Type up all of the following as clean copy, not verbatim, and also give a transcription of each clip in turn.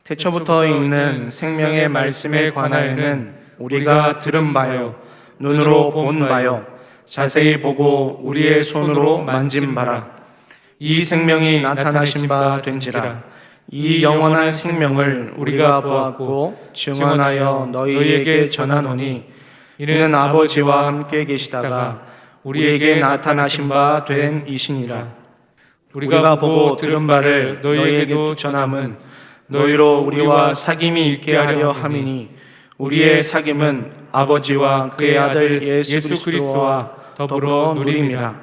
태초부터 있는 생명의 말씀에 관하여는 우리가 들은 바요, 눈으로 본 바요, 자세히 보고 우리의 손으로 만진 바라. 이 생명이 나타나신 바 된지라. 이 영원한 생명을 우리가 보았고 증언하여 너희에게 전하노니 이는 아버지와 함께 계시다가 우리에게 나타나신 바 된 이시니라. 우리가 보고 들은 바를 너희에게도 전함은 너희로 우리와 사귐이 있게 하려 함이니 우리의 사귐은 아버지와 그의 아들 예수 그리스도와 더불어 누림이라.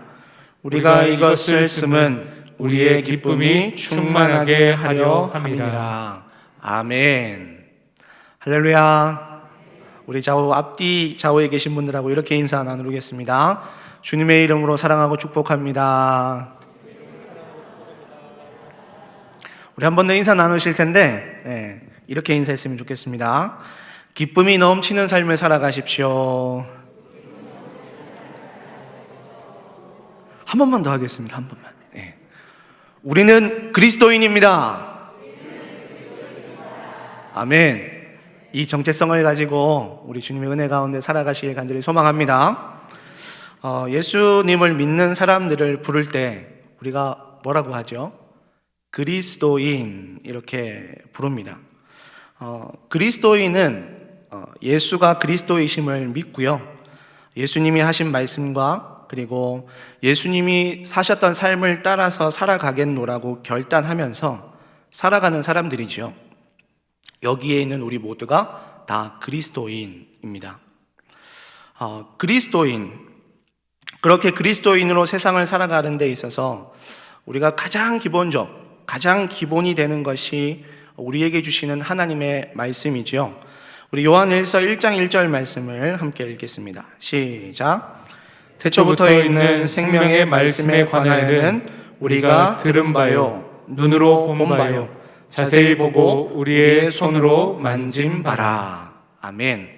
우리가 이것을 쓰면 우리의 기쁨이 충만하게 하려 함이니라. 아멘. 할렐루야. 우리 좌우 앞뒤 좌우에 계신 분들하고 이렇게 인사 나누겠습니다. 주님의 이름으로 사랑하고 축복합니다. 우리 한 번 더 인사 나누실 텐데 이렇게 인사했으면 좋겠습니다. 기쁨이 넘치는 삶을 살아가십시오. 한 번만 더 하겠습니다. 한 번만. 우리는 그리스도인입니다. 아멘. 이 정체성을 가지고 우리 주님의 은혜 가운데 살아가시길 간절히 소망합니다. 예수님을 믿는 사람들을 부를 때 우리가 뭐라고 하죠? 그리스도인 이렇게 부릅니다. 그리스도인은 예수가 그리스도이심을 믿고요. 예수님이 하신 말씀과 그리고 예수님이 사셨던 삶을 따라서 살아가겠노라고 결단하면서 살아가는 사람들이죠. 여기에 있는 우리 모두가 다 그리스도인입니다. 그리스도인, 그렇게 그리스도인으로 세상을 살아가는 데 있어서 우리가 가장 기본이 되는 것이 우리에게 주시는 하나님의 말씀이죠. 우리 요한일서 1장 1절 말씀을 함께 읽겠습니다. 시작. 태초부터 있는 생명의 말씀에 관하여는 우리가 들은 바요, 눈으로 본 바요, 자세히 보고 우리의 손으로 만진 바라. 아멘.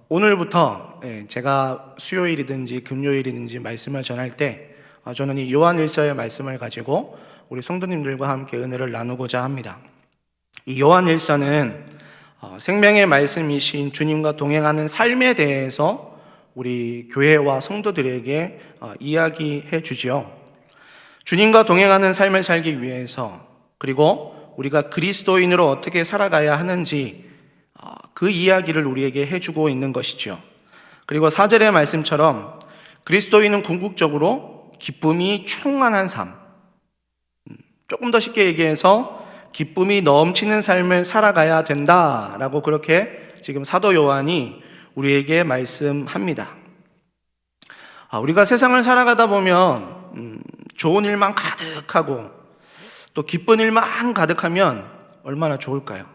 오늘부터 제가 수요일이든지 금요일이든지 말씀을 전할 때 저는 이 요한일서의 말씀을 가지고 우리 성도님들과 함께 은혜를 나누고자 합니다. 이 요한일서는 생명의 말씀이신 주님과 동행하는 삶에 대해서 우리 교회와 성도들에게 이야기해 주지요. 주님과 동행하는 삶을 살기 위해서, 그리고 우리가 그리스도인으로 어떻게 살아가야 하는지 그 이야기를 우리에게 해주고 있는 것이죠. 그리고 4절의 말씀처럼 그리스도인은 궁극적으로 기쁨이 충만한 삶, 조금 더 쉽게 얘기해서 기쁨이 넘치는 삶을 살아가야 된다라고 그렇게 지금 사도 요한이 우리에게 말씀합니다. 우리가 세상을 살아가다 보면 좋은 일만 가득하고 또 기쁜 일만 가득하면 얼마나 좋을까요?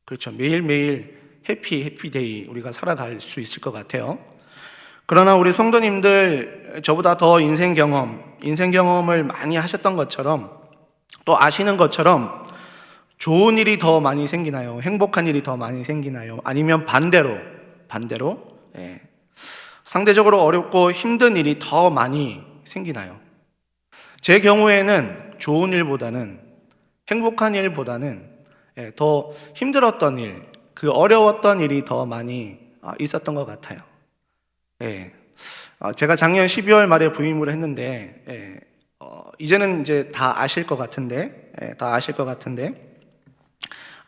그렇죠. 매일매일 해피데이 우리가 살아갈 수 있을 것 같아요. 그러나 우리 성도님들 저보다 더 인생 경험을 많이 하셨던 것처럼 또 아시는 것처럼 좋은 일이 더 많이 생기나요? 행복한 일이 더 많이 생기나요? 아니면 반대로 상대적으로 어렵고 힘든 일이 더 많이 생기나요? 제 경우에는 좋은 일보다는, 행복한 일보다는 더 힘들었던 일, 그 어려웠던 일이 더 많이 있었던 것 같아요. 제가 작년 12월 말에 부임을 했는데 이제는 이제 다 아실 것 같은데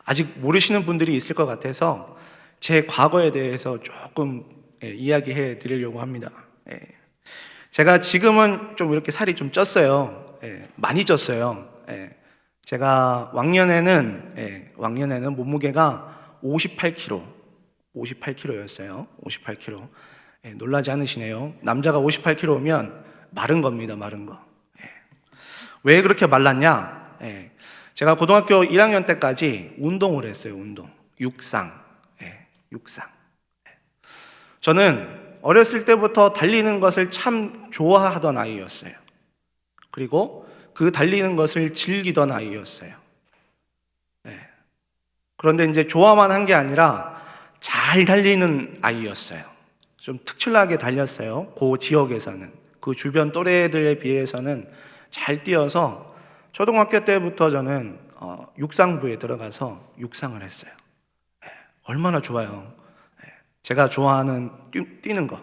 아직 모르시는 분들이 있을 것 같아서 제 과거에 대해서 조금 이야기해 드리려고 합니다. 제가 지금은 좀 이렇게 살이 좀 쪘어요. 많이 쪘어요. 제가 왕년에는 몸무게가 58kg였어요. 58kg. 놀라지 않으시네요. 남자가 58kg면 마른 겁니다. 마른 거. 왜 그렇게 말랐냐? 제가 고등학교 1학년 때까지 운동을 했어요. 육상. 저는 어렸을 때부터 달리는 것을 참 좋아하던 아이였어요. 그리고 그 달리는 것을 즐기던 아이였어요. 그런데 이제 좋아만 한 게 아니라 잘 달리는 아이였어요. 좀 특출나게 달렸어요. 그 지역에서는, 그 주변 또래들에 비해서는 잘 뛰어서 초등학교 때부터 저는 육상부에 들어가서 육상을 했어요. 얼마나 좋아요. 제가 좋아하는 뛰는 거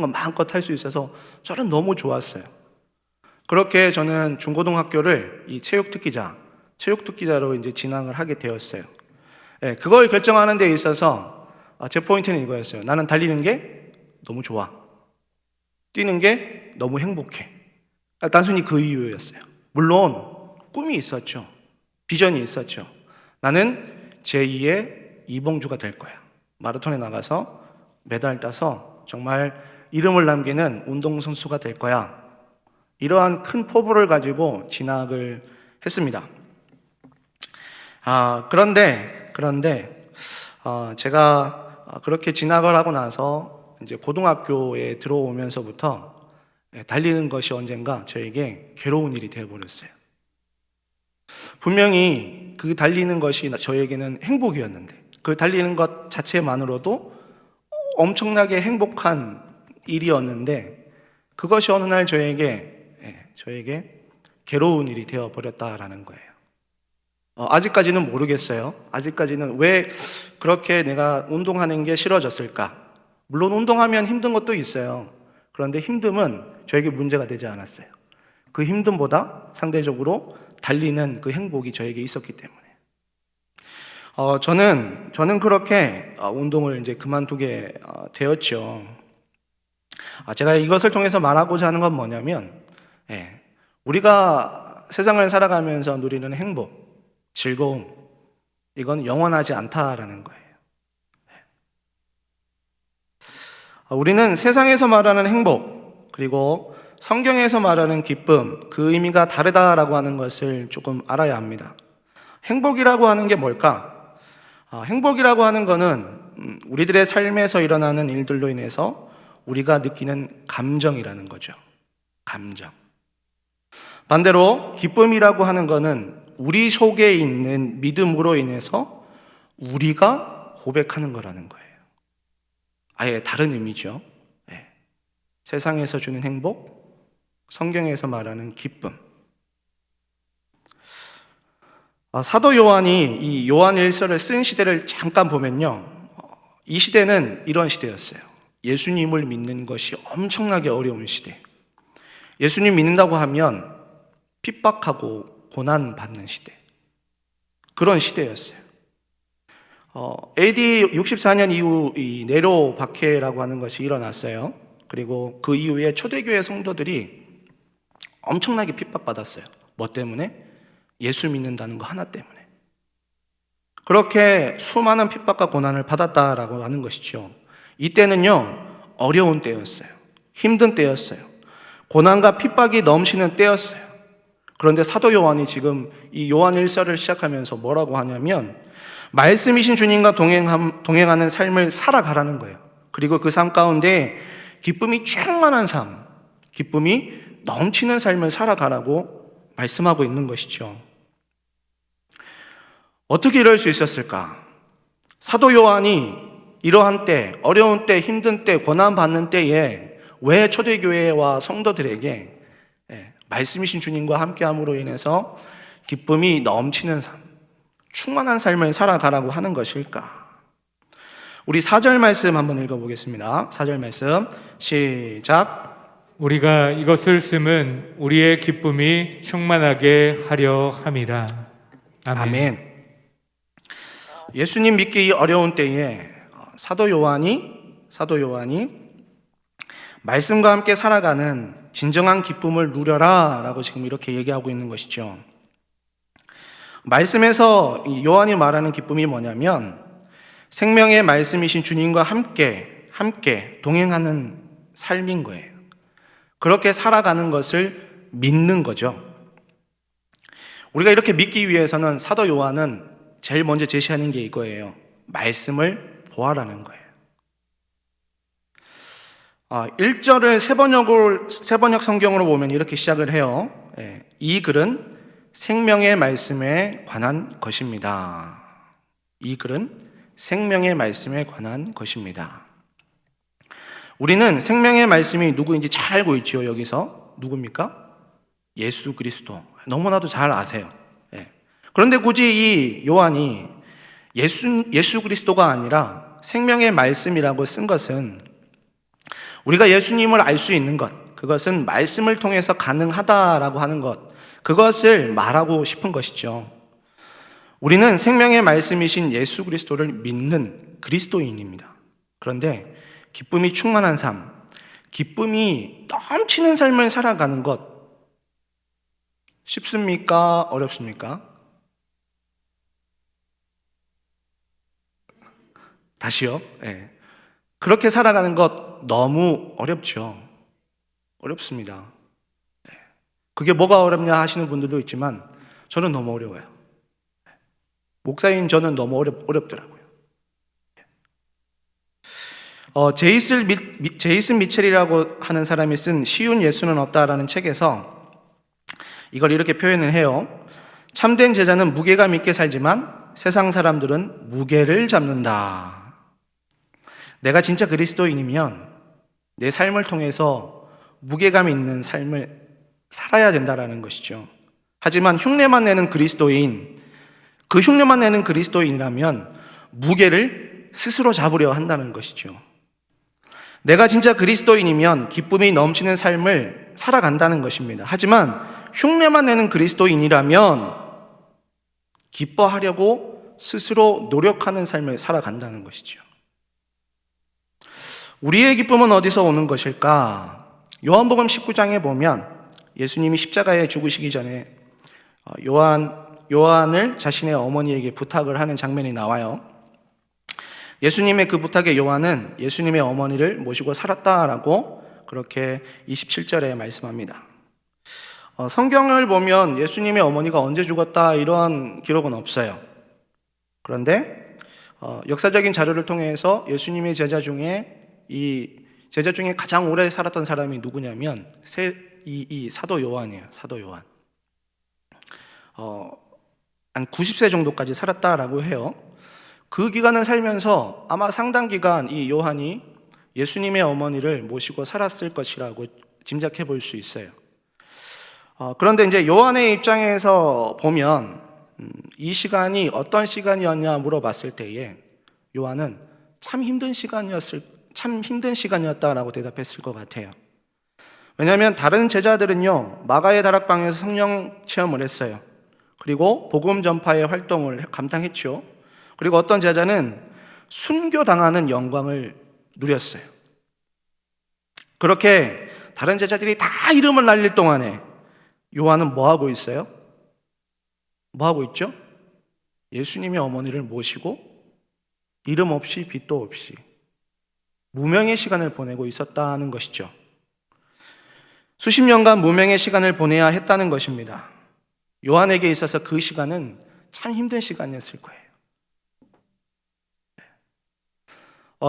마음껏 할 수 있어서 저는 너무 좋았어요. 그렇게 저는 중고등학교를 이 체육특기자로 이제 진학을 하게 되었어요. 그걸 결정하는 데 있어서 제 포인트는 이거였어요. 나는 달리는 게 너무 좋아. 뛰는 게 너무 행복해. 단순히 그 이유였어요. 물론 꿈이 있었죠. 비전이 있었죠. 나는 제2의 이봉주가 될 거야. 마라톤에 나가서 메달 따서 정말 이름을 남기는 운동선수가 될 거야. 이러한 큰 포부를 가지고 진학을 했습니다. 그런데 제가 그렇게 진학을 하고 나서 이제 고등학교에 들어오면서부터 달리는 것이 언젠가 저에게 괴로운 일이 되어버렸어요. 분명히 그 달리는 것이 저에게는 행복이었는데 그 달리는 것 자체만으로도 엄청나게 행복한 일이었는데 그것이 어느 날 저에게 괴로운 일이 되어버렸다라는 거예요. 아직까지는 모르겠어요. 아직까지는 왜 그렇게 내가 운동하는 게 싫어졌을까? 물론 운동하면 힘든 것도 있어요. 그런데 힘듦은 저에게 문제가 되지 않았어요. 그 힘듦보다 상대적으로 달리는 그 행복이 저에게 있었기 때문에. 저는 그렇게 운동을 이제 그만두게 되었죠. 제가 이것을 통해서 말하고자 하는 건 뭐냐면, 우리가 세상을 살아가면서 누리는 행복, 즐거움, 이건 영원하지 않다라는 거예요. 우리는 세상에서 말하는 행복, 그리고 성경에서 말하는 기쁨, 그 의미가 다르다라고 하는 것을 조금 알아야 합니다. 행복이라고 하는 게 뭘까? 행복이라고 하는 거는 우리들의 삶에서 일어나는 일들로 인해서 우리가 느끼는 감정이라는 거죠. 감정. 반대로 기쁨이라고 하는 거는 우리 속에 있는 믿음으로 인해서 우리가 고백하는 거라는 거예요. 아예 다른 의미죠. 세상에서 주는 행복, 성경에서 말하는 기쁨. 사도 요한이 이 요한 1서를 쓴 시대를 잠깐 보면요, 이 시대는 이런 시대였어요. 예수님을 믿는 것이 엄청나게 어려운 시대. 예수님 믿는다고 하면 핍박하고 고난받는 시대. 그런 시대였어요. AD 64년 이후 이 네로 박해라고 하는 것이 일어났어요. 그리고 그 이후에 초대교회 성도들이 엄청나게 핍박받았어요. 뭐 때문에? 예수 믿는다는 거 하나 때문에. 그렇게 수많은 핍박과 고난을 받았다라고 하는 것이죠. 이때는요, 어려운 때였어요. 힘든 때였어요. 고난과 핍박이 넘치는 때였어요. 그런데 사도 요한이 지금 이 요한 1서를 시작하면서 뭐라고 하냐면, 말씀이신 주님과 동행하는 삶을 살아가라는 거예요. 그리고 그 삶 가운데 기쁨이 충만한 삶, 기쁨이 넘치는 삶을 살아가라고 말씀하고 있는 것이죠. 어떻게 이럴 수 있었을까? 사도 요한이 이러한 때, 어려운 때, 힘든 때, 고난받는 때에 왜 초대교회와 성도들에게 말씀이신 주님과 함께함으로 인해서 기쁨이 넘치는 삶, 충만한 삶을 살아가라고 하는 것일까? 우리 4절 말씀 한번 읽어보겠습니다. 4절 말씀 시작. 우리가 이것을 쓰면 우리의 기쁨이 충만하게 하려 함이라. 아멘. 아멘. 예수님 믿기 어려운 때에 사도 요한이 말씀과 함께 살아가는 진정한 기쁨을 누려라 라고 지금 이렇게 얘기하고 있는 것이죠. 말씀에서 요한이 말하는 기쁨이 뭐냐면 생명의 말씀이신 주님과 함께 동행하는 삶인 거예요. 그렇게 살아가는 것을 믿는 거죠. 우리가 이렇게 믿기 위해서는 사도 요한은 제일 먼저 제시하는 게 이거예요. 말씀을 보아라는 거예요. 1절을 세번역 성경으로 보면 이렇게 시작을 해요. 이 글은 생명의 말씀에 관한 것입니다. 이 글은 생명의 말씀에 관한 것입니다. 우리는 생명의 말씀이 누구인지 잘 알고 있죠. 여기서 누굽니까? 예수 그리스도. 너무나도 잘 아세요. 그런데 굳이 이 요한이 예수 그리스도가 아니라 생명의 말씀이라고 쓴 것은 우리가 예수님을 알 수 있는 것, 그것은 말씀을 통해서 가능하다라고 하는 것, 그것을 말하고 싶은 것이죠. 우리는 생명의 말씀이신 예수 그리스도를 믿는 그리스도인입니다. 그런데 기쁨이 충만한 삶, 기쁨이 넘치는 삶을 살아가는 것 쉽습니까? 어렵습니까? 다시요. 네. 그렇게 살아가는 것 너무 어렵죠. 어렵습니다. 네. 그게 뭐가 어렵냐 하시는 분들도 있지만 저는 너무 어려워요. 목사인 저는 너무 어렵더라고요. 제이슨 미첼이라고 하는 사람이 쓴 쉬운 예수는 없다라는 책에서 이걸 이렇게 표현을 해요. 참된 제자는 무게감 있게 살지만 세상 사람들은 무게를 잡는다. 내가 진짜 그리스도인이면 내 삶을 통해서 무게감 있는 삶을 살아야 된다라는 것이죠. 하지만 흉내만 내는 그리스도인, 그 흉내만 내는 그리스도인이라면 무게를 스스로 잡으려 한다는 것이죠. 내가 진짜 그리스도인이면 기쁨이 넘치는 삶을 살아간다는 것입니다. 하지만 흉내만 내는 그리스도인이라면 기뻐하려고 스스로 노력하는 삶을 살아간다는 것이죠. 우리의 기쁨은 어디서 오는 것일까? 요한복음 19장에 보면 예수님이 십자가에 죽으시기 전에 요한을 자신의 어머니에게 부탁을 하는 장면이 나와요. 예수님의 그 부탁에 요한은 예수님의 어머니를 모시고 살았다라고 그렇게 27절에 말씀합니다. 성경을 보면 예수님의 어머니가 언제 죽었다 이런 기록은 없어요. 그런데 역사적인 자료를 통해서 예수님의 제자 중에 가장 오래 살았던 사람이 누구냐면 이 사도 요한이에요. 사도 요한. 한 90세 정도까지 살았다라고 해요. 그 기간을 살면서 아마 상당 기간 이 요한이 예수님의 어머니를 모시고 살았을 것이라고 짐작해 볼 수 있어요. 그런데 이제 요한의 입장에서 보면 이 시간이 어떤 시간이었냐 물어봤을 때에 요한은 참 힘든 시간이었다라고 대답했을 것 같아요. 왜냐하면 다른 제자들은요 마가의 다락방에서 성령 체험을 했어요. 그리고 복음 전파의 활동을 감당했죠. 그리고 어떤 제자는 순교당하는 영광을 누렸어요. 그렇게 다른 제자들이 다 이름을 날릴 동안에 요한은 뭐 하고 있어요? 뭐 하고 있죠? 예수님의 어머니를 모시고 이름 없이 빚도 없이 무명의 시간을 보내고 있었다는 것이죠. 수십 년간 무명의 시간을 보내야 했다는 것입니다. 요한에게 있어서 그 시간은 참 힘든 시간이었을 거예요.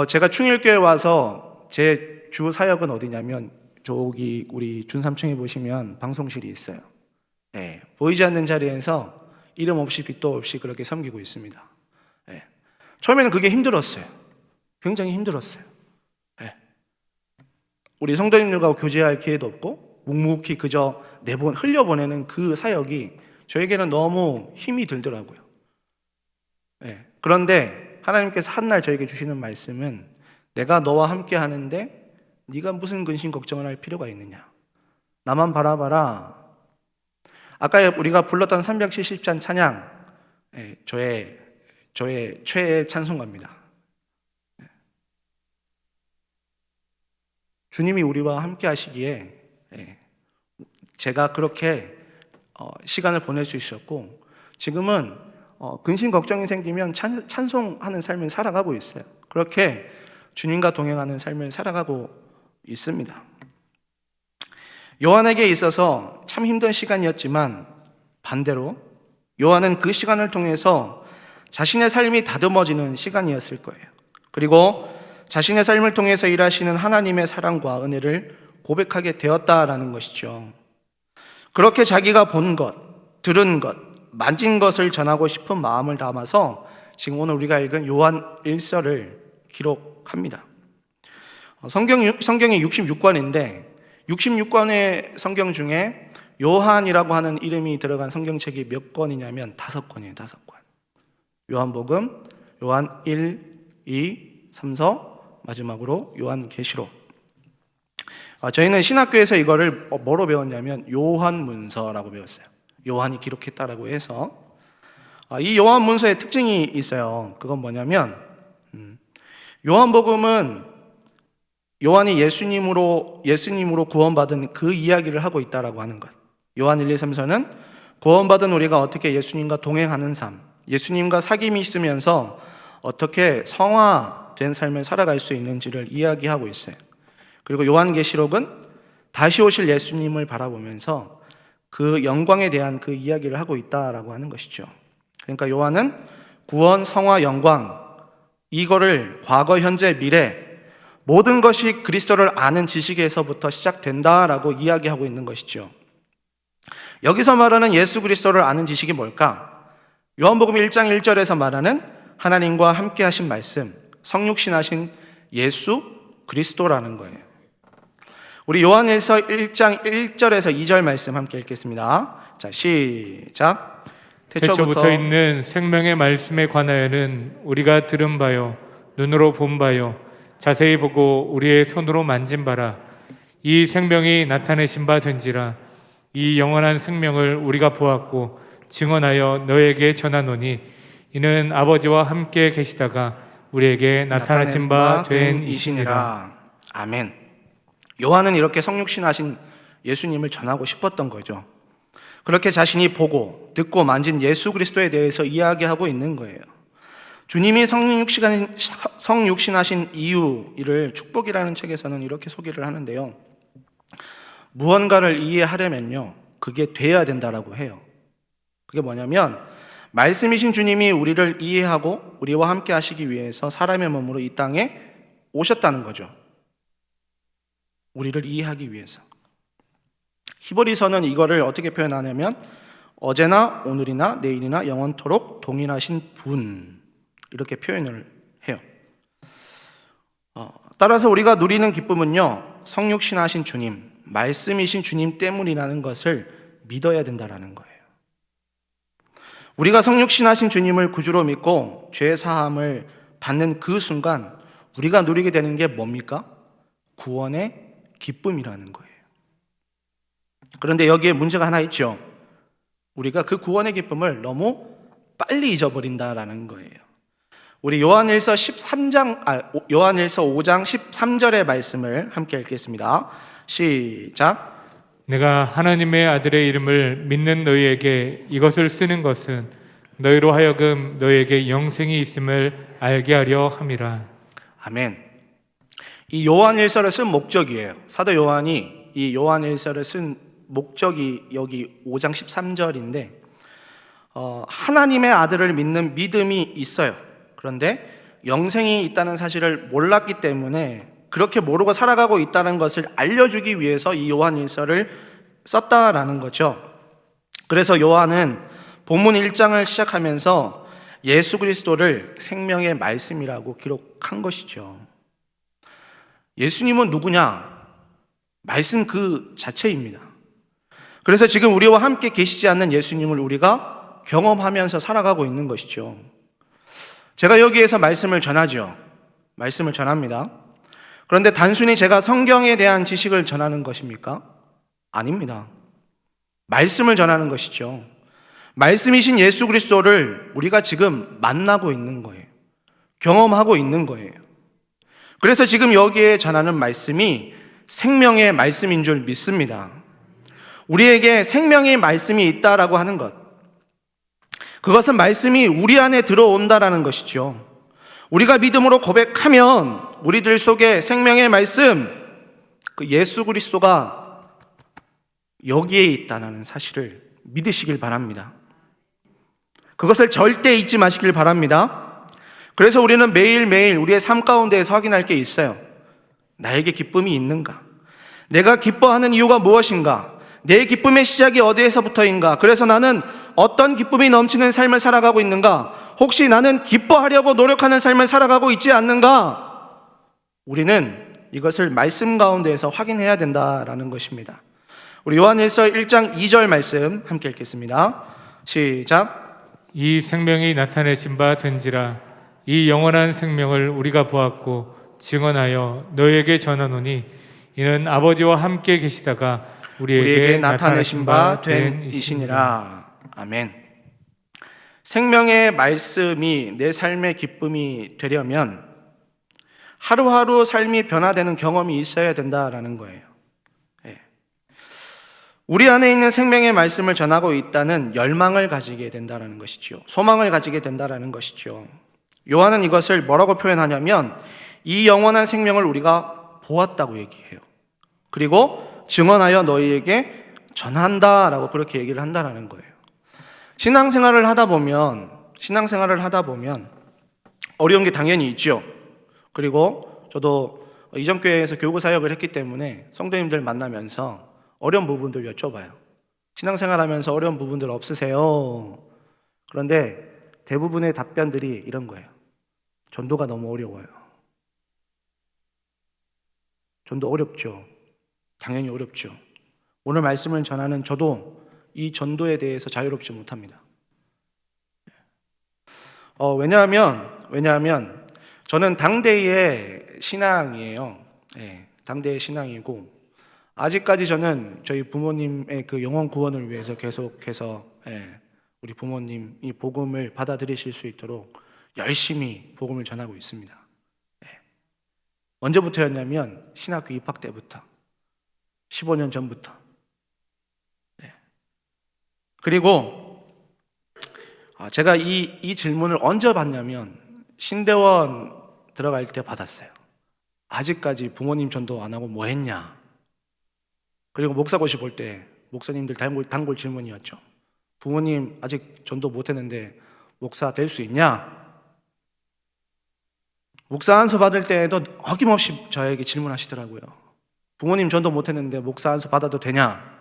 제가 충일교회 와서 제 주 사역은 어디냐면 저기 우리 준3층에 보시면 방송실이 있어요. 네, 보이지 않는 자리에서 이름 없이 빚도 없이 그렇게 섬기고 있습니다. 네. 처음에는 그게 힘들었어요. 굉장히 힘들었어요. 네. 우리 성도님들과 교제할 기회도 없고 묵묵히 그저 흘려보내는 그 사역이 저에게는 너무 힘이 들더라고요. 네. 그런데 하나님께서 한날 저에게 주시는 말씀은 내가 너와 함께 하는데 네가 무슨 근심 걱정을 할 필요가 있느냐. 나만 바라봐라. 아까 우리가 불렀던 370잔 찬양, 저의 최애 찬송가입니다. 주님이 우리와 함께 하시기에 제가 그렇게 시간을 보낼 수 있었고 지금은 근심 걱정이 생기면 찬송하는 삶을 살아가고 있어요. 그렇게 주님과 동행하는 삶을 살아가고 있습니다. 요한에게 있어서 참 힘든 시간이었지만 반대로 요한은 그 시간을 통해서 자신의 삶이 다듬어지는 시간이었을 거예요. 그리고 자신의 삶을 통해서 일하시는 하나님의 사랑과 은혜를 고백하게 되었다라는 것이죠. 그렇게 자기가 본 것, 들은 것, 만진 것을 전하고 싶은 마음을 담아서 지금 오늘 우리가 읽은 요한 1서를 기록합니다. 성경이 66권인데 66권의 성경 중에 요한이라고 하는 이름이 들어간 성경책이 몇 권이냐면 5권이에요. 5권. 요한복음, 요한 1, 2, 3서, 마지막으로 요한계시록. 저희는 신학교에서 이거를 뭐로 배웠냐면 요한문서라고 배웠어요. 요한이 기록했다라고 해서. 이 요한문서의 특징이 있어요. 그건 뭐냐면 요한복음은 요한이 예수님으로 구원받은 그 이야기를 하고 있다라고 하는 것. 요한 1, 2, 3서는 구원받은 우리가 어떻게 예수님과 동행하는 삶, 예수님과 사귐이 있으면서 어떻게 성화된 삶을 살아갈 수 있는지를 이야기하고 있어요. 그리고 요한계시록은 다시 오실 예수님을 바라보면서 그 영광에 대한 그 이야기를 하고 있다라고 하는 것이죠. 그러니까 요한은 구원, 성화, 영광, 이거를 과거, 현재, 미래 모든 것이 그리스도를 아는 지식에서부터 시작된다라고 이야기하고 있는 것이죠. 여기서 말하는 예수 그리스도를 아는 지식이 뭘까? 요한복음 1장 1절에서 말하는 하나님과 함께 하신 말씀, 성육신하신 예수 그리스도라는 거예요. 우리 요한일서 1장 1절에서 2절 말씀 함께 읽겠습니다. 자, 시작. 태초부터 있는 생명의 말씀에 관하여는 우리가 들은 바요 눈으로 본 바요 자세히 보고 우리의 손으로 만진 바라. 이 생명이 나타내신 바 된지라. 이 영원한 생명을 우리가 보았고 증언하여 너에게 전하노니 이는 아버지와 함께 계시다가 우리에게 나타나신 바 된 이시니라. 아멘. 요한은 이렇게 성육신하신 예수님을 전하고 싶었던 거죠. 그렇게 자신이 보고 듣고 만진 예수 그리스도에 대해서 이야기하고 있는 거예요. 주님이 성육신하신 이유를 축복이라는 책에서는 이렇게 소개를 하는데요. 무언가를 이해하려면요, 그게 돼야 된다라고 해요. 그게 뭐냐면 말씀이신 주님이 우리를 이해하고 우리와 함께 하시기 위해서 사람의 몸으로 이 땅에 오셨다는 거죠. 우리를 이해하기 위해서. 히브리서는 이거를 어떻게 표현하냐면 어제나 오늘이나 내일이나 영원토록 동일하신 분, 이렇게 표현을 해요. 따라서 우리가 누리는 기쁨은요, 성육신하신 주님, 말씀이신 주님 때문이라는 것을 믿어야 된다라는 거예요. 우리가 성육신하신 주님을 구주로 믿고 죄 사함을 받는 그 순간 우리가 누리게 되는 게 뭡니까? 구원의 기쁨이라는 거예요. 그런데 여기에 문제가 하나 있죠. 우리가 그 구원의 기쁨을 너무 빨리 잊어버린다라는 거예요. 우리 요한일서 5장 13절의 말씀을 함께 읽겠습니다. 시작. 내가 하나님의 아들의 이름을 믿는 너희에게 이것을 쓰는 것은 너희로 하여금 너희에게 영생이 있음을 알게 하려 함이라. 아멘. 이 요한일서를 쓴 목적이에요. 사도 요한이 이 요한일서를 쓴 목적이 여기 5장 13절인데 하나님의 아들을 믿는 믿음이 있어요. 그런데 영생이 있다는 사실을 몰랐기 때문에 그렇게 모르고 살아가고 있다는 것을 알려주기 위해서 이 요한일서를 썼다라는 거죠. 그래서 요한은 본문 1장을 시작하면서 예수 그리스도를 생명의 말씀이라고 기록한 것이죠. 예수님은 누구냐? 말씀 그 자체입니다. 그래서 지금 우리와 함께 계시지 않는 예수님을 우리가 경험하면서 살아가고 있는 것이죠. 제가 여기에서 말씀을 전하죠. 말씀을 전합니다. 그런데 단순히 제가 성경에 대한 지식을 전하는 것입니까? 아닙니다. 말씀을 전하는 것이죠. 말씀이신 예수 그리스도를 우리가 지금 만나고 있는 거예요. 경험하고 있는 거예요. 그래서 지금 여기에 전하는 말씀이 생명의 말씀인 줄 믿습니다. 우리에게 생명의 말씀이 있다라고 하는 것, 그것은 말씀이 우리 안에 들어온다라는 것이죠. 우리가 믿음으로 고백하면 우리들 속에 생명의 말씀, 그 예수 그리스도가 여기에 있다는 사실을 믿으시길 바랍니다. 그것을 절대 잊지 마시길 바랍니다. 그래서 우리는 매일매일 우리의 삶 가운데에서 확인할 게 있어요. 나에게 기쁨이 있는가? 내가 기뻐하는 이유가 무엇인가? 내 기쁨의 시작이 어디에서부터인가? 그래서 나는 어떤 기쁨이 넘치는 삶을 살아가고 있는가? 혹시 나는 기뻐하려고 노력하는 삶을 살아가고 있지 않는가? 우리는 이것을 말씀 가운데에서 확인해야 된다라는 것입니다. 우리 요한일서 1장 2절 말씀 함께 읽겠습니다. 시작. 이 생명이 나타내신 바 된지라. 이 영원한 생명을 우리가 보았고 증언하여 너희에게 전하노니 이는 아버지와 함께 계시다가 우리에게 나타내신 바 된 이시니라. 아멘. 생명의 말씀이 내 삶의 기쁨이 되려면 하루하루 삶이 변화되는 경험이 있어야 된다라는 거예요. 우리 안에 있는 생명의 말씀을 전하고 있다는 열망을 가지게 된다는 것이죠. 소망을 가지게 된다는 것이죠. 요한은 이것을 뭐라고 표현하냐면 이 영원한 생명을 우리가 보았다고 얘기해요. 그리고 증언하여 너희에게 전한다라고 그렇게 얘기를 한다는 거예요. 신앙생활을 하다 보면 어려운 게 당연히 있죠. 그리고 저도 이전 교회에서 교구 사역을 했기 때문에 성도님들 만나면서 어려운 부분들 여쭤봐요. 신앙생활하면서 어려운 부분들 없으세요? 그런데 대부분의 답변들이 이런 거예요. 전도가 너무 어려워요. 전도 어렵죠. 당연히 어렵죠. 오늘 말씀을 전하는 저도 이 전도에 대해서 자유롭지 못합니다. 왜냐하면 저는 당대의 신앙이에요. 당대의 신앙이고 아직까지 저는 저희 부모님의 그 영혼 구원을 위해서 계속해서 우리 부모님이 복음을 받아들이실 수 있도록 열심히 복음을 전하고 있습니다. 언제부터였냐면 신학교 입학 때부터 15년 전부터. 그리고 제가 이 질문을 언제 받냐면 신대원 들어갈 때 받았어요. 아직까지 부모님 전도 안 하고 뭐 했냐? 그리고 목사고시 볼 때 목사님들 단골 질문이었죠. 부모님 아직 전도 못 했는데 목사 될 수 있냐? 목사 안수 받을 때에도 어김없이 저에게 질문하시더라고요. 부모님 전도 못 했는데 목사 안수 받아도 되냐?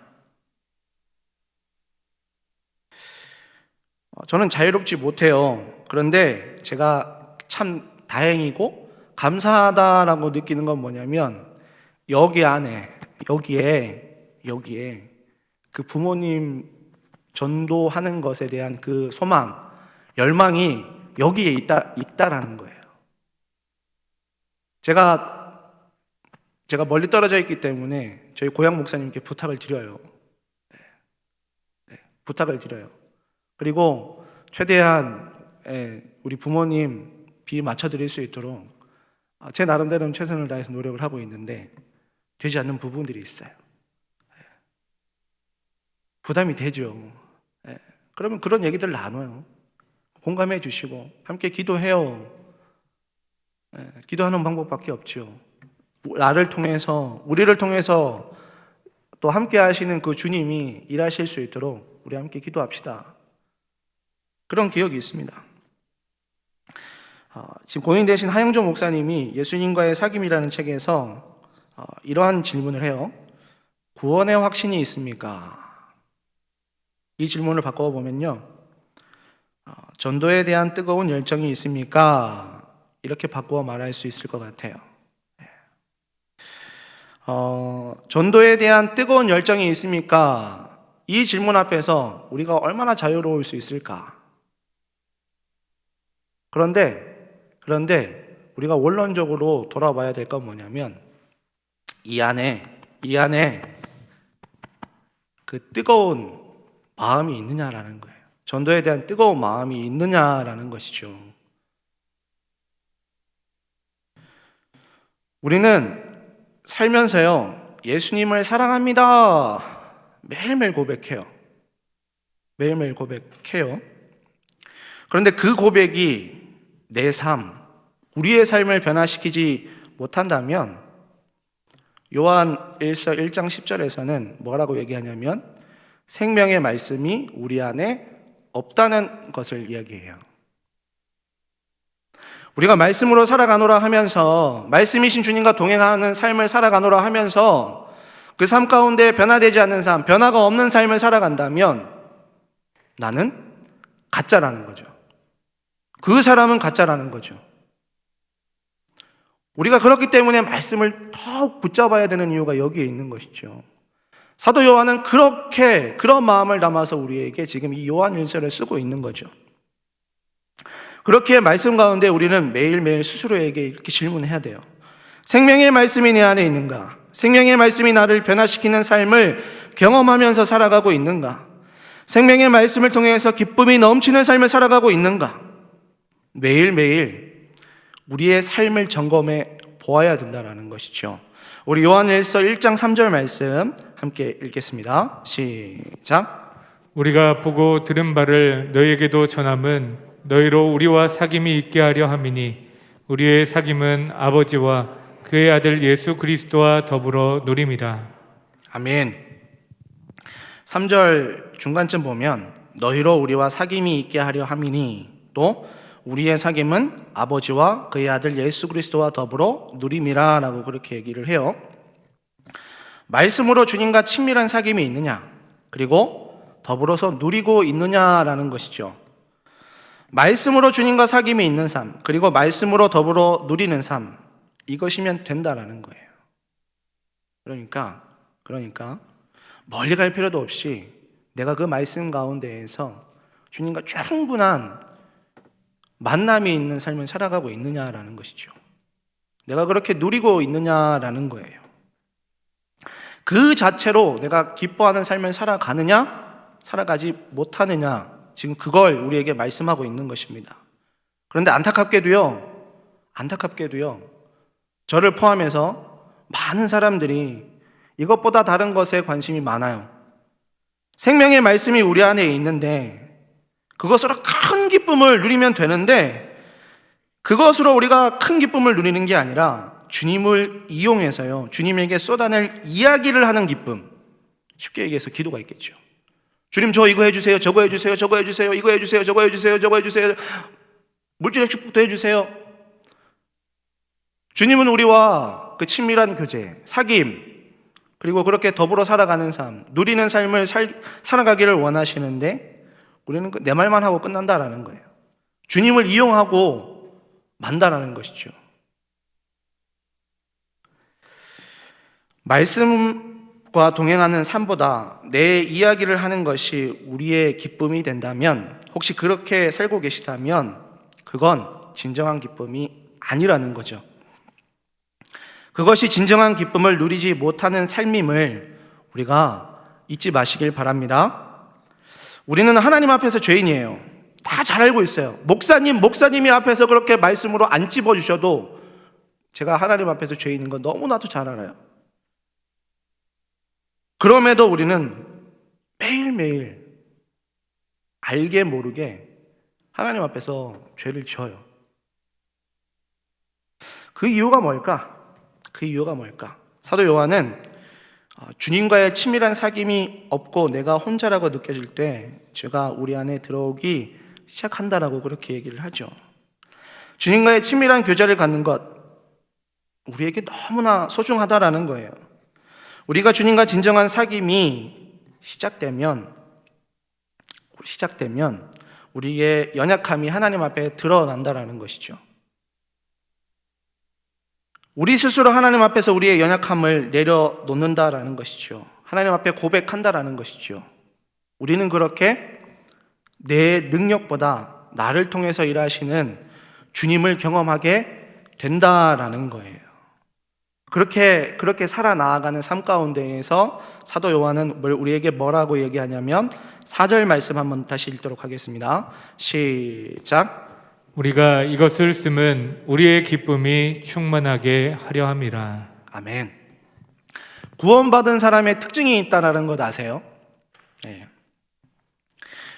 저는 자유롭지 못해요. 그런데 제가 참 다행이고 감사하다라고 느끼는 건 뭐냐면 여기에 그 부모님 전도하는 것에 대한 그 소망, 열망이 여기에 있다라는 거예요. 제가 멀리 떨어져 있기 때문에 저희 고향 목사님께 부탁을 드려요. 부탁을 드려요. 그리고 최대한 우리 부모님 비 맞춰드릴 수 있도록 제 나름대로는 최선을 다해서 노력을 하고 있는데 되지 않는 부분들이 있어요. 부담이 되죠. 그러면 그런 얘기들 나눠요. 공감해 주시고 함께 기도해요. 기도하는 방법밖에 없죠. 우리를 통해서 또 함께 하시는 그 주님이 일하실 수 있도록 우리 함께 기도합시다. 그런 기억이 있습니다. 지금 고인 되신 하영조 목사님이 예수님과의 사귐이라는 책에서 이러한 질문을 해요. 구원의 확신이 있습니까? 이 질문을 바꿔보면요. 전도에 대한 뜨거운 열정이 있습니까? 이렇게 바꾸어 말할 수 있을 것 같아요. 전도에 대한 뜨거운 열정이 있습니까? 이 질문 앞에서 우리가 얼마나 자유로울 수 있을까? 그런데 우리가 원론적으로 돌아봐야 될 건 뭐냐면 이 안에 그 뜨거운 마음이 있느냐라는 거예요. 전도에 대한 뜨거운 마음이 있느냐라는 것이죠. 우리는 살면서요, 예수님을 사랑합니다. 매일매일 고백해요. 그런데 그 고백이 내 삶, 우리의 삶을 변화시키지 못한다면 요한 1서 1장 10절에서는 뭐라고 얘기하냐면 생명의 말씀이 우리 안에 없다는 것을 이야기해요. 우리가 말씀으로 살아가노라 하면서 말씀이신 주님과 동행하는 삶을 살아가노라 하면서 그 삶 가운데 변화되지 않는 삶, 변화가 없는 삶을 살아간다면 나는 가짜라는 거죠. 그 사람은 가짜라는 거죠. 우리가 그렇기 때문에 말씀을 더욱 붙잡아야 되는 이유가 여기에 있는 것이죠. 사도 요한은 그런 마음을 담아서 우리에게 지금 이 요한 1서를 쓰고 있는 거죠. 그렇게 말씀 가운데 우리는 매일매일 스스로에게 이렇게 질문해야 돼요. 생명의 말씀이 내 안에 있는가? 생명의 말씀이 나를 변화시키는 삶을 경험하면서 살아가고 있는가? 생명의 말씀을 통해서 기쁨이 넘치는 삶을 살아가고 있는가? 매일매일 우리의 삶을 점검해 보아야 된다는 것이죠. 우리 요한일서 1장 3절 말씀 함께 읽겠습니다. 시작. 우리가 보고 들은 바를 너희에게도 전함은 너희로 우리와 사귐이 있게 하려 함이니 우리의 사귐은 아버지와 그의 아들 예수 그리스도와 더불어 누림이라. 아멘. 3절 중간쯤 보면 너희로 우리와 사귐이 있게 하려 함이니, 또 우리의 사귐은 아버지와 그의 아들 예수 그리스도와 더불어 누림이라 라고 그렇게 얘기를 해요. 말씀으로 주님과 친밀한 사귐이 있느냐, 그리고 더불어서 누리고 있느냐라는 것이죠. 말씀으로 주님과 사귐이 있는 삶, 그리고 말씀으로 더불어 누리는 삶, 이것이면 된다라는 거예요. 그러니까 멀리 갈 필요도 없이 내가 그 말씀 가운데에서 주님과 충분한 만남이 있는 삶을 살아가고 있느냐라는 것이죠. 내가 그렇게 누리고 있느냐라는 거예요. 그 자체로 내가 기뻐하는 삶을 살아가느냐, 살아가지 못하느냐, 지금 그걸 우리에게 말씀하고 있는 것입니다. 그런데 안타깝게도요, 저를 포함해서 많은 사람들이 이것보다 다른 것에 관심이 많아요. 생명의 말씀이 우리 안에 있는데 그것으로 큰 기쁨을 누리면 되는데, 그것으로 우리가 큰 기쁨을 누리는 게 아니라 주님을 이용해서요, 주님에게 쏟아낼 이야기를 하는 기쁨, 쉽게 얘기해서 기도가 있겠죠. 주님, 저 이거 해주세요, 저거 해주세요, 저거 해주세요, 이거 해주세요, 저거 해주세요, 저거 해주세요, 물질의 축복도 해주세요. 주님은 우리와 그 친밀한 교제, 사귐, 그리고 그렇게 더불어 살아가는 삶, 누리는 삶을 살아가기를 원하시는데 우리는 내 말만 하고 끝난다라는 거예요. 주님을 이용하고 만다라는 것이죠. 말씀과 동행하는 삶보다 내 이야기를 하는 것이 우리의 기쁨이 된다면, 혹시 그렇게 살고 계시다면 그건 진정한 기쁨이 아니라는 거죠. 그것이 진정한 기쁨을 누리지 못하는 삶임을 우리가 잊지 마시길 바랍니다. 우리는 하나님 앞에서 죄인이에요. 다 잘 알고 있어요. 목사님이 앞에서 그렇게 말씀으로 안 찝어주셔도 제가 하나님 앞에서 죄인인 건 너무나도 잘 알아요. 그럼에도 우리는 매일매일 알게 모르게 하나님 앞에서 죄를 지어요. 그 이유가 뭘까? 사도 요한은 주님과의 친밀한 사귐이 없고 내가 혼자라고 느껴질 때 죄가 우리 안에 들어오기 시작한다라고 그렇게 얘기를 하죠. 주님과의 친밀한 교제를 갖는 것, 우리에게 너무나 소중하다라는 거예요. 우리가 주님과 진정한 사귐이 시작되면 우리의 연약함이 하나님 앞에 드러난다라는 것이죠. 우리 스스로 하나님 앞에서 우리의 연약함을 내려놓는다라는 것이죠. 하나님 앞에 고백한다라는 것이죠. 우리는 그렇게 내 능력보다 나를 통해서 일하시는 주님을 경험하게 된다라는 거예요. 그렇게 살아나가는 삶 가운데에서 사도 요한은 우리에게 뭐라고 얘기하냐면 4절 말씀 한번 다시 읽도록 하겠습니다. 시작. 우리가 이것을 쓰면 우리의 기쁨이 충만하게 하려 함이라. 아멘. 구원받은 사람의 특징이 있다는 것 아세요? 네.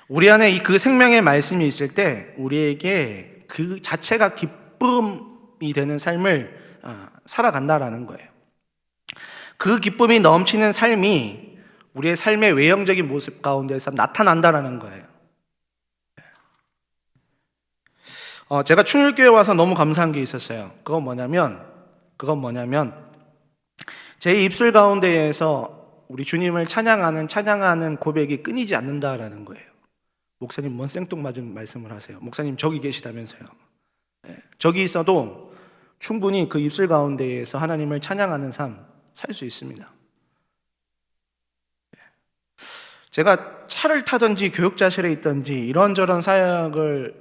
우리 안에 그 생명의 말씀이 있을 때 우리에게 그 자체가 기쁨이 되는 삶을 살아간다라는 거예요. 그 기쁨이 넘치는 삶이 우리의 삶의 외형적인 모습 가운데서 나타난다라는 거예요. 제가 충일교회 와서 너무 감사한 게 있었어요. 그건 뭐냐면 제 입술 가운데에서 우리 주님을 찬양하는 고백이 끊이지 않는다라는 거예요. 목사님 뭔 생뚱맞은 말씀을 하세요. 목사님 저기 계시다면서요. 저기 있어도 충분히 그 입술 가운데에서 하나님을 찬양하는 삶 살 수 있습니다. 제가 차를 타든지 교육자실에 있든지 이런저런 사역을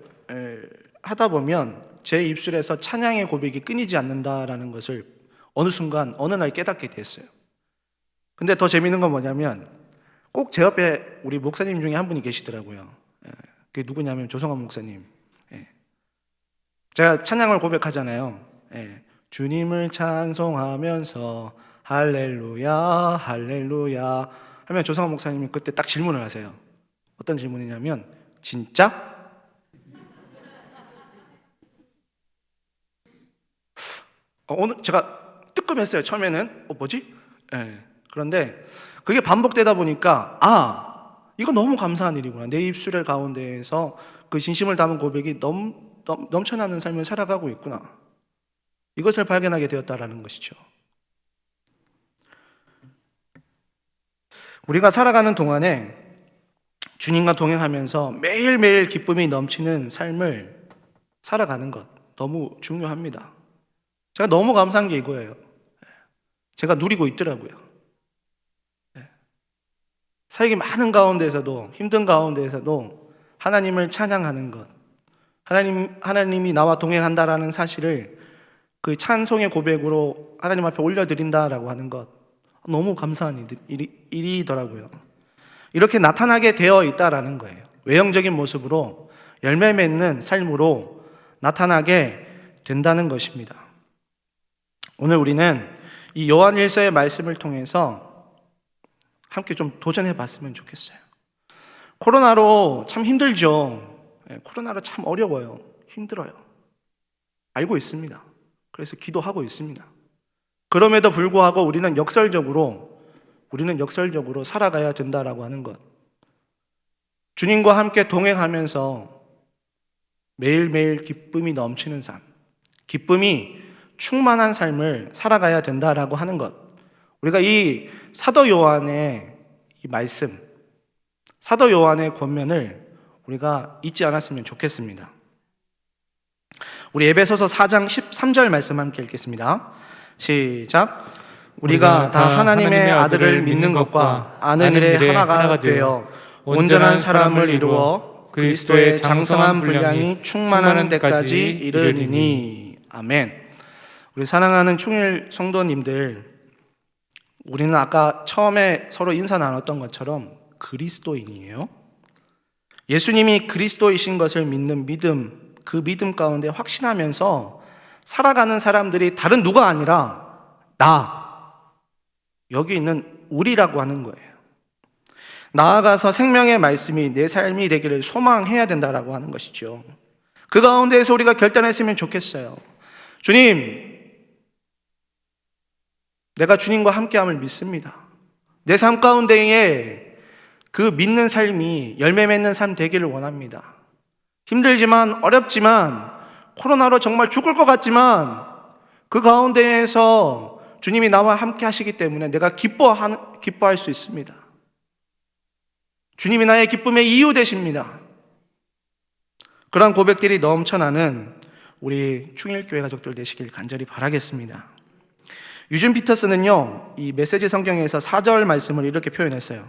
하다 보면 제 입술에서 찬양의 고백이 끊이지 않는다라는 것을 어느 순간 어느 날 깨닫게 됐어요. 근데 더 재밌는 건 뭐냐면 꼭 제 옆에 우리 목사님 중에 한 분이 계시더라고요. 그게 누구냐면 조성환 목사님. 제가 찬양을 고백하잖아요. 주님을 찬송하면서 할렐루야 할렐루야 하면 조성환 목사님이 그때 딱 질문을 하세요. 어떤 질문이냐면 진짜? 오늘 제가 뜨끔했어요. 처음에는 뭐지? 그런데 그게 반복되다 보니까 이거 너무 감사한 일이구나. 내 입술 가운데에서 그 진심을 담은 고백이 넘쳐나는 삶을 살아가고 있구나. 이것을 발견하게 되었다라는 것이죠. 우리가 살아가는 동안에 주님과 동행하면서 매일매일 기쁨이 넘치는 삶을 살아가는 것 너무 중요합니다. 제가 너무 감사한 게 이거예요. 제가 누리고 있더라고요. 사역이 많은 가운데서도 힘든 가운데서도 하나님을 찬양하는 것, 하나님이 나와 동행한다라는 사실을 그 찬송의 고백으로 하나님 앞에 올려드린다라고 하는 것 너무 감사한 일이더라고요. 이렇게 나타나게 되어 있다라는 거예요. 외형적인 모습으로 열매 맺는 삶으로 나타나게 된다는 것입니다. 오늘 우리는 이 요한 1서의 말씀을 통해서 함께 좀 도전해 봤으면 좋겠어요. 코로나로 참 힘들죠. 코로나로 참 어려워요. 힘들어요. 알고 있습니다. 그래서 기도하고 있습니다. 그럼에도 불구하고 우리는 역설적으로 살아가야 된다라고 하는 것. 주님과 함께 동행하면서 매일매일 기쁨이 넘치는 삶, 기쁨이 충만한 삶을 살아가야 된다라고 하는 것. 우리가 이 사도 요한의 이 말씀, 사도 요한의 권면을 우리가 잊지 않았으면 좋겠습니다. 우리 에베소서 4장 13절 말씀 함께 읽겠습니다. 시작. 우리가 다 하나님의 아들을 믿는 것과 아는 일에 하나가 되어 온전한 사람을 이루어 그리스도의 장성한 분량이 충만한 데까지 이르니니. 아멘. 우리 사랑하는 충일 성도님들, 우리는 아까 처음에 서로 인사 나눴던 것처럼 그리스도인이에요. 예수님이 그리스도이신 것을 믿는 믿음, 그 믿음 가운데 확신하면서 살아가는 사람들이 다른 누가 아니라 여기 있는 우리라고 하는 거예요. 나아가서 생명의 말씀이 내 삶이 되기를 소망해야 된다라고 하는 것이죠. 그 가운데에서 우리가 결단했으면 좋겠어요. 주님, 내가 주님과 함께함을 믿습니다. 내 삶 가운데에 그 믿는 삶이 열매 맺는 삶 되기를 원합니다. 힘들지만 어렵지만 코로나로 정말 죽을 것 같지만 그 가운데에서 주님이 나와 함께 하시기 때문에 내가 기뻐할 수 있습니다. 주님이 나의 기쁨의 이유 되십니다. 그런 고백들이 넘쳐나는 우리 충일교회 가족들 되시길 간절히 바라겠습니다. 유진 피터스는요, 이 메시지 성경에서 4절 말씀을 이렇게 표현했어요.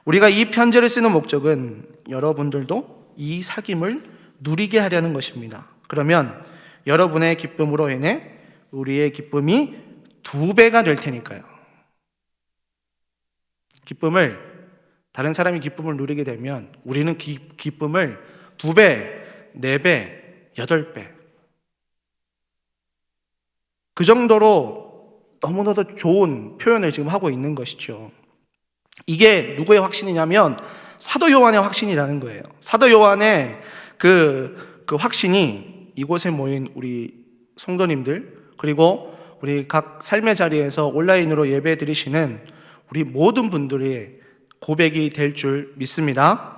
우리가 이 편지를 쓰는 목적은 여러분들도 이 사귐을 누리게 하려는 것입니다. 그러면 여러분의 기쁨으로 인해 우리의 기쁨이 2배가 될 테니까요. 다른 사람이 기쁨을 누리게 되면 우리는 기쁨을 2배, 4배, 8배. 그 정도로 너무나도 좋은 표현을 지금 하고 있는 것이죠. 이게 누구의 확신이냐면 사도 요한의 확신이라는 거예요. 사도 요한의 그 확신이 이곳에 모인 우리 성도님들, 그리고 우리 각 삶의 자리에서 온라인으로 예배 드리시는 우리 모든 분들의 고백이 될 줄 믿습니다.